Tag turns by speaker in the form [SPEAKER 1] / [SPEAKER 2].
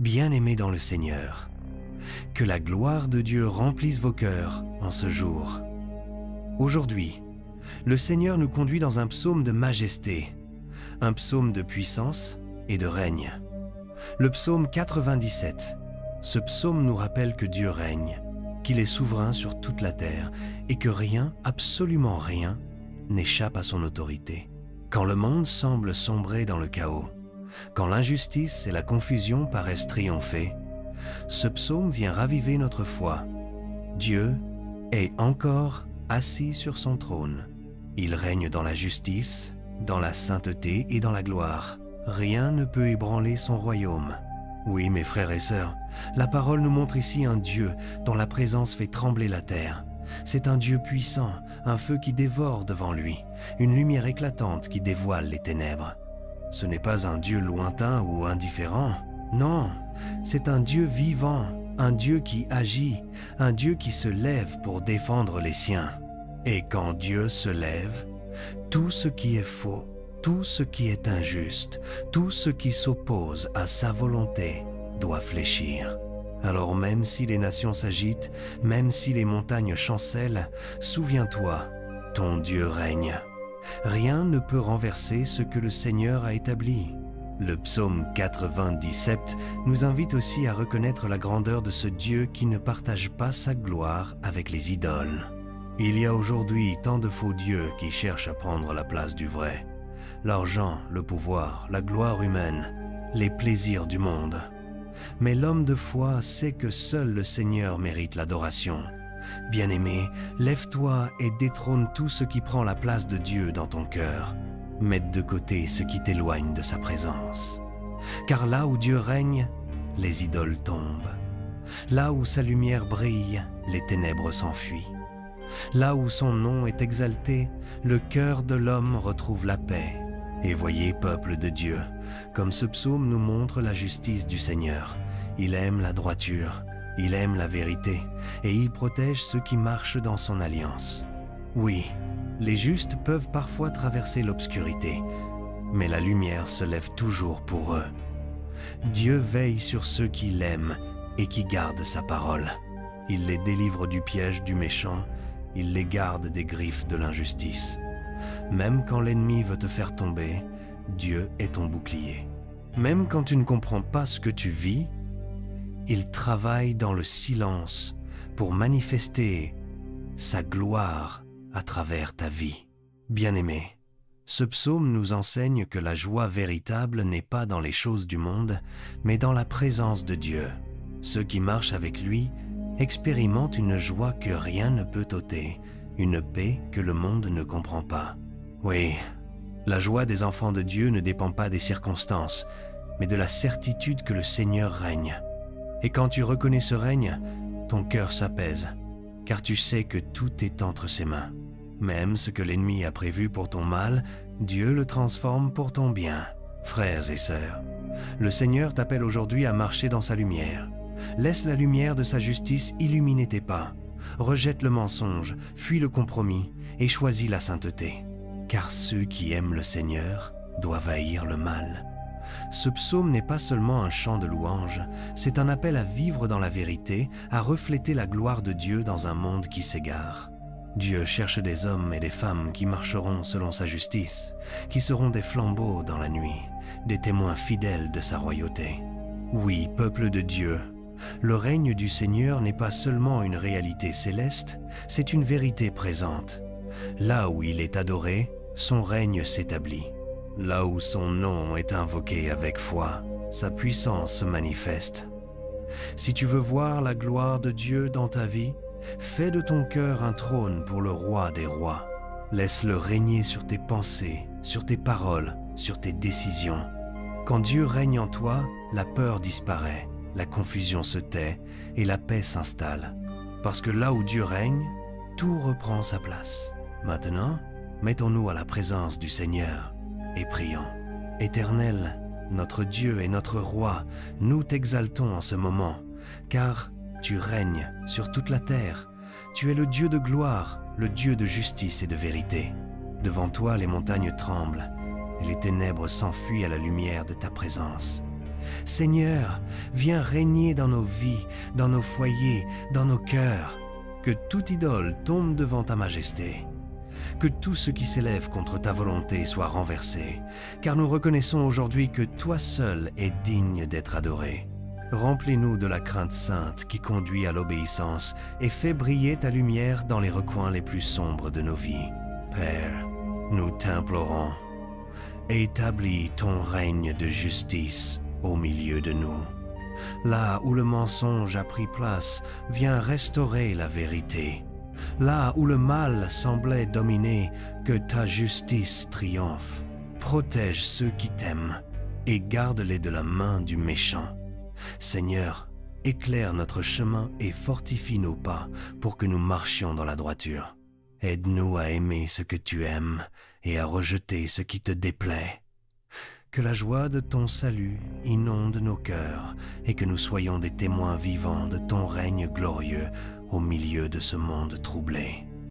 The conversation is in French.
[SPEAKER 1] Bien-aimés dans le Seigneur, que la gloire de Dieu remplisse vos cœurs en ce jour. Aujourd'hui, le Seigneur nous conduit dans un psaume de majesté, un psaume de puissance et de règne. Le psaume 97. Ce psaume nous rappelle que Dieu règne, qu'il est souverain sur toute la terre et que rien, absolument rien, n'échappe à son autorité. Quand le monde semble sombrer dans le chaos, quand l'injustice et la confusion paraissent triompher, ce psaume vient raviver notre foi. Dieu est encore assis sur son trône. Il règne dans la justice, dans la sainteté et dans la gloire. Rien ne peut ébranler son royaume. Oui, mes frères et sœurs, la parole nous montre ici un Dieu dont la présence fait trembler la terre. C'est un Dieu puissant, un feu qui dévore devant lui, une lumière éclatante qui dévoile les ténèbres. Ce n'est pas un Dieu lointain ou indifférent, non, c'est un Dieu vivant, un Dieu qui agit, un Dieu qui se lève pour défendre les siens. Et quand Dieu se lève, tout ce qui est faux, tout ce qui est injuste, tout ce qui s'oppose à sa volonté doit fléchir. Alors même si les nations s'agitent, même si les montagnes chancellent, souviens-toi, ton Dieu règne. Rien ne peut renverser ce que le Seigneur a établi. Le psaume 97 nous invite aussi à reconnaître la grandeur de ce Dieu qui ne partage pas sa gloire avec les idoles. Il y a aujourd'hui tant de faux dieux qui cherchent à prendre la place du vrai. L'argent, le pouvoir, la gloire humaine, les plaisirs du monde. Mais l'homme de foi sait que seul le Seigneur mérite l'adoration. Bien-aimé, lève-toi et détrône tout ce qui prend la place de Dieu dans ton cœur. Mette de côté ce qui t'éloigne de sa présence. Car là où Dieu règne, les idoles tombent. Là où sa lumière brille, les ténèbres s'enfuient. Là où son nom est exalté, le cœur de l'homme retrouve la paix. Et voyez, peuple de Dieu, comme ce psaume nous montre la justice du Seigneur. Il aime la droiture, il aime la vérité, et il protège ceux qui marchent dans son alliance. Oui, les justes peuvent parfois traverser l'obscurité, mais la lumière se lève toujours pour eux. Dieu veille sur ceux qui l'aiment et qui gardent sa parole. Il les délivre du piège du méchant, il les garde des griffes de l'injustice. Même quand l'ennemi veut te faire tomber, Dieu est ton bouclier. Même quand tu ne comprends pas ce que tu vis, il travaille dans le silence pour manifester sa gloire à travers ta vie. Bien-aimé, ce psaume nous enseigne que la joie véritable n'est pas dans les choses du monde, mais dans la présence de Dieu. Ceux qui marchent avec lui expérimentent une joie que rien ne peut ôter, une paix que le monde ne comprend pas. Oui, la joie des enfants de Dieu ne dépend pas des circonstances, mais de la certitude que le Seigneur règne. Et quand tu reconnais ce règne, ton cœur s'apaise, car tu sais que tout est entre ses mains. Même ce que l'ennemi a prévu pour ton mal, Dieu le transforme pour ton bien. Frères et sœurs, le Seigneur t'appelle aujourd'hui à marcher dans sa lumière. Laisse la lumière de sa justice illuminer tes pas. Rejette le mensonge, fuis le compromis et choisis la sainteté. Car ceux qui aiment le Seigneur doivent haïr le mal. Ce psaume n'est pas seulement un chant de louange, c'est un appel à vivre dans la vérité, à refléter la gloire de Dieu dans un monde qui s'égare. Dieu cherche des hommes et des femmes qui marcheront selon sa justice, qui seront des flambeaux dans la nuit, des témoins fidèles de sa royauté. Oui, peuple de Dieu, le règne du Seigneur n'est pas seulement une réalité céleste, c'est une vérité présente. Là où il est adoré, son règne s'établit. Là où son nom est invoqué avec foi, sa puissance se manifeste. Si tu veux voir la gloire de Dieu dans ta vie, fais de ton cœur un trône pour le roi des rois. Laisse-le régner sur tes pensées, sur tes paroles, sur tes décisions. Quand Dieu règne en toi, la peur disparaît, la confusion se tait et la paix s'installe. Parce que là où Dieu règne, tout reprend sa place. Maintenant, mettons-nous à la présence du Seigneur et prions. Éternel, notre Dieu et notre Roi, nous t'exaltons en ce moment, car tu règnes sur toute la terre. Tu es le Dieu de gloire, le Dieu de justice et de vérité. Devant toi, les montagnes tremblent et les ténèbres s'enfuient à la lumière de ta présence. Seigneur, viens régner dans nos vies, dans nos foyers, dans nos cœurs. Que toute idole tombe devant ta majesté. Que tout ce qui s'élève contre ta volonté soit renversé, car nous reconnaissons aujourd'hui que toi seul es digne d'être adoré. Remplis-nous de la crainte sainte qui conduit à l'obéissance et fais briller ta lumière dans les recoins les plus sombres de nos vies. Père, nous t'implorons, établis ton règne de justice au milieu de nous. Là où le mensonge a pris place, viens restaurer la vérité. Là où le mal semblait dominer, que ta justice triomphe. Protège ceux qui t'aiment et garde-les de la main du méchant. Seigneur, éclaire notre chemin et fortifie nos pas pour que nous marchions dans la droiture. Aide-nous à aimer ce que tu aimes et à rejeter ce qui te déplaît. Que la joie de ton salut inonde nos cœurs et que nous soyons des témoins vivants de ton règne glorieux au milieu de ce monde troublé.